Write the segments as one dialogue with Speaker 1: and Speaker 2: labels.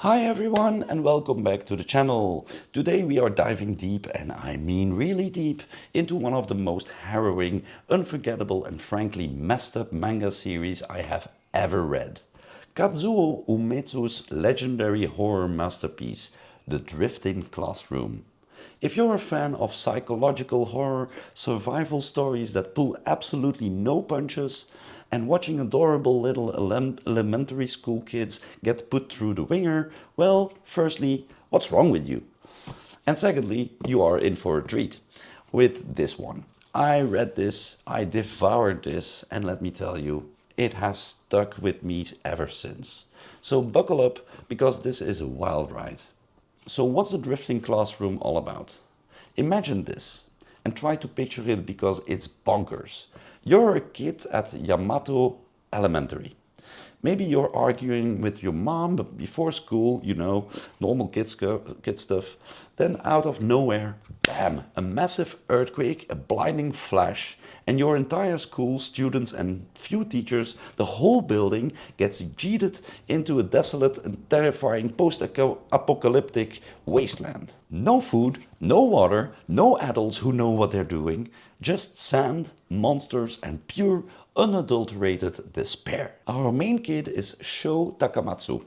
Speaker 1: Hi everyone and welcome back to the channel. Today we are diving deep, and I mean really deep, into one of the most harrowing, unforgettable and frankly messed up manga series I have ever read. Kazuo Umezu's legendary horror masterpiece, The Drifting Classroom. If you're a fan of psychological horror, survival stories that pull absolutely no punches, and watching adorable little elementary school kids get put through the ringer, well, firstly, what's wrong with you? And secondly, you are in for a treat with this one. I read this, I devoured this, and let me tell you, it has stuck with me ever since. So buckle up, because this is a wild ride. So what's the drifting classroom all about? Imagine this and try to picture it, because it's bonkers. You're a kid at Yamato Elementary. Maybe you're arguing with your mom before school, normal kid stuff. Then out of nowhere, bam, a massive earthquake, a blinding flash, and your entire school, students and few teachers, the whole building gets yeeted into a desolate and terrifying post-apocalyptic wasteland. No food, no water, no adults who know what they're doing, just sand, monsters and pure unadulterated despair. Our main kid is Sho Takamatsu,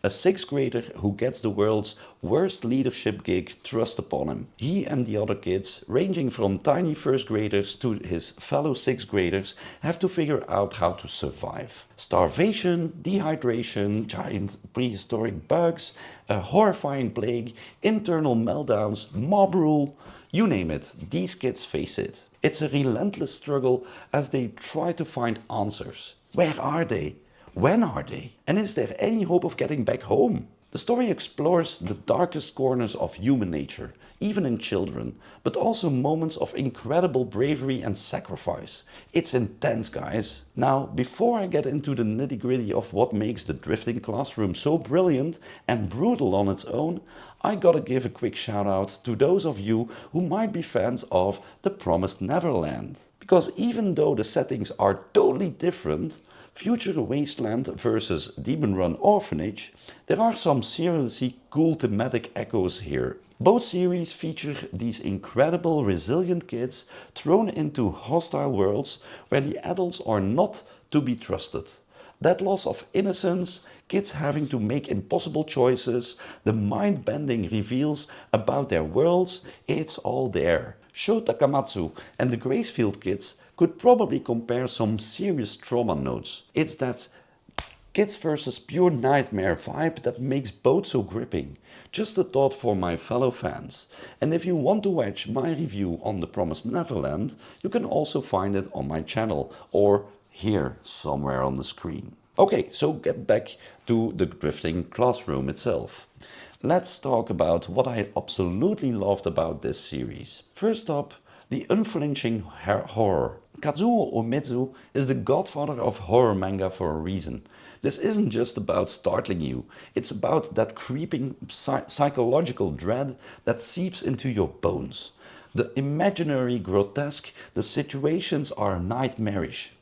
Speaker 1: a 6th grader who gets the world's worst leadership gig thrust upon him. He and the other kids, ranging from tiny 1st graders to his fellow 6th graders, have to figure out how to survive. Starvation, dehydration, giant prehistoric bugs, a horrifying plague, internal meltdowns, mob rule, you name it, these kids face it. It's a relentless struggle as they try to find answers. Where are they? When are they? And is there any hope of getting back home? The story explores the darkest corners of human nature, even in children, but also moments of incredible bravery and sacrifice. It's intense, guys. Now, before I get into the nitty-gritty of what makes the drifting classroom so brilliant and brutal on its own, I gotta give a quick shout out to those of you who might be fans of The Promised Neverland. Because even though the settings are totally different, Future Wasteland versus Demon Run Orphanage, there are some seriously cool thematic echoes here. Both series feature these incredible resilient kids thrown into hostile worlds where the adults are not to be trusted. That loss of innocence, kids having to make impossible choices, the mind-bending reveals about their worlds, it's all there. Sho Takamatsu and the Gracefield kids could probably compare some serious trauma notes. It's that kids versus pure nightmare vibe that makes both so gripping. Just a thought for my fellow fans. And if you want to watch my review on The Promised Neverland, you can also find it on my channel or here somewhere on the screen. Okay, so get back to the drifting classroom itself. Let's talk about what I absolutely loved about this series. First up, the unflinching horror. Kazuo Umezu is the godfather of horror manga for a reason. This isn't just about startling you, it's about that creeping psychological dread that seeps into your bones. The imaginary grotesque, the situations are nightmarish.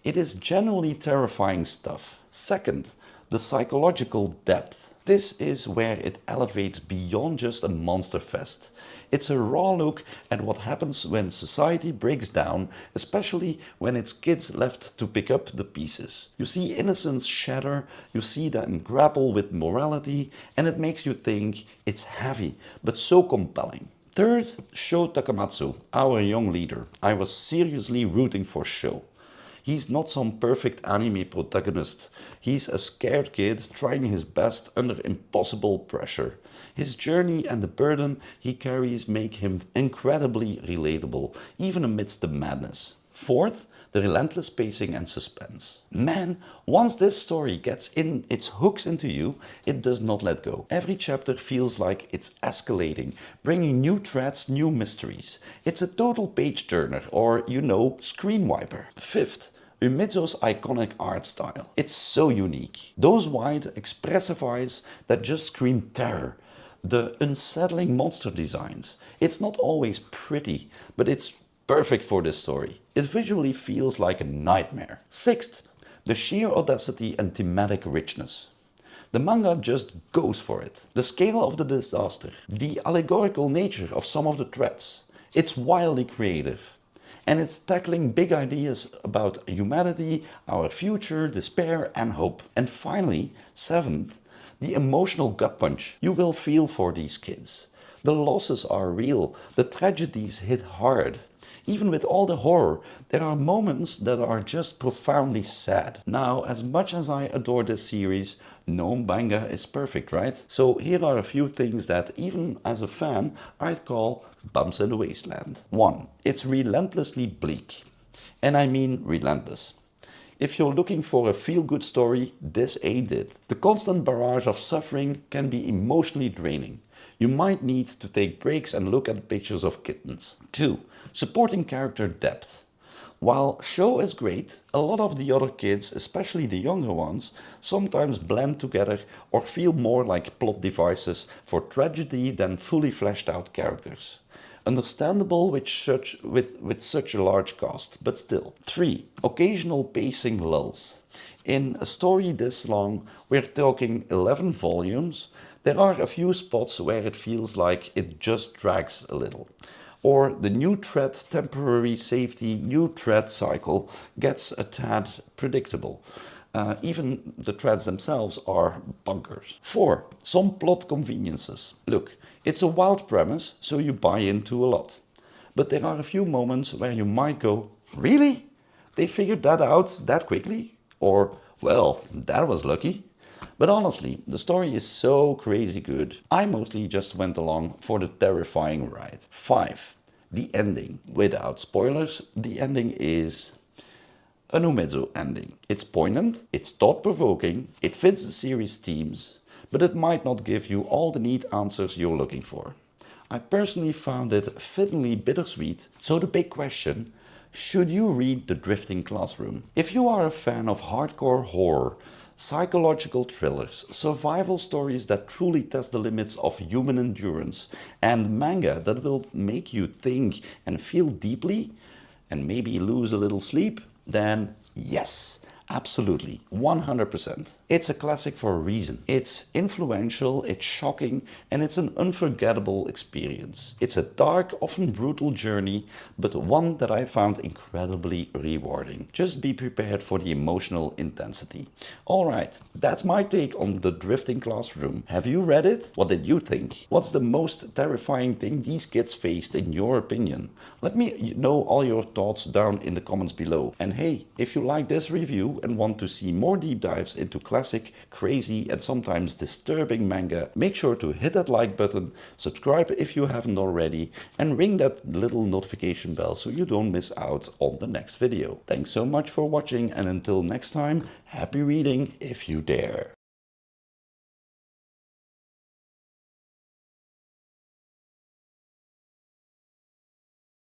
Speaker 1: It is genuinely terrifying stuff. Second, the psychological depth. This is where it elevates beyond just a monster fest. It's a raw look at what happens when society breaks down, especially when it's kids left to pick up the pieces. You see innocence shatter, you see them grapple with morality, and it makes you think. It's heavy, but so compelling. Third, Sho Takamatsu, our young leader. I was seriously rooting for Sho. He's not some perfect anime protagonist. He's a scared kid trying his best under impossible pressure. His journey and the burden he carries make him incredibly relatable, even amidst the madness. Fourth, the relentless pacing and suspense. Man, once this story gets its hooks into you, it does not let go. Every chapter feels like it's escalating, bringing new threats, new mysteries. It's a total page turner, or screen wiper. Fifth, Umezu's iconic art style. It's so unique. Those wide, expressive eyes that just scream terror. The unsettling monster designs. It's not always pretty, but it's perfect for this story. It visually feels like a nightmare. Sixth, the sheer audacity and thematic richness. The manga just goes for it. The scale of the disaster, the allegorical nature of some of the threats, it's wildly creative. And it's tackling big ideas about humanity, our future, despair and hope. And finally, seventh, the emotional gut punch you will feel for these kids. The losses are real, the tragedies hit hard. Even with all the horror, there are moments that are just profoundly sad. Now, as much as I adore this series, no manga is perfect, right? So here are a few things that, even as a fan, I'd call bumps in the wasteland. 1. It's relentlessly bleak. And I mean relentless. If you're looking for a feel-good story, this ain't it. The constant barrage of suffering can be emotionally draining. You might need to take breaks and look at pictures of kittens. 2. Supporting character depth. While Sho is great, a lot of the other kids, especially the younger ones, sometimes blend together or feel more like plot devices for tragedy than fully fleshed out characters. Understandable with such a large cast, but still. 3. Occasional pacing lulls. In a story this long, we're talking 11 volumes, there are a few spots where it feels like it just drags a little. Or the new threat temporary safety, new threat cycle gets a tad predictable. Even the threads themselves are bonkers. 4. Some plot conveniences. Look, it's a wild premise, so you buy into a lot. But there are a few moments where you might go, really? They figured that out that quickly? Or, well, that was lucky. But honestly, the story is so crazy good. I mostly just went along for the terrifying ride. 5. The ending. Without spoilers, the ending is an Umezu ending. It's poignant, it's thought-provoking, it fits the series themes, but it might not give you all the neat answers you're looking for. I personally found it fittingly bittersweet, so the big question, should you read The Drifting Classroom? If you are a fan of hardcore horror, psychological thrillers, survival stories that truly test the limits of human endurance, and manga that will make you think and feel deeply, and maybe lose a little sleep, then yes, absolutely, 100%. It's a classic for a reason. It's influential, it's shocking, and it's an unforgettable experience. It's a dark, often brutal journey, but one that I found incredibly rewarding. Just be prepared for the emotional intensity. Alright, that's my take on The Drifting Classroom. Have you read it? What did you think? What's the most terrifying thing these kids faced in your opinion? Let me know all your thoughts down in the comments below. And hey, if you like this review and want to see more deep dives into classic, crazy and sometimes disturbing manga, make sure to hit that like button, subscribe if you haven't already, and ring that little notification bell so you don't miss out on the next video. Thanks so much for watching, and until next time, happy reading if you dare.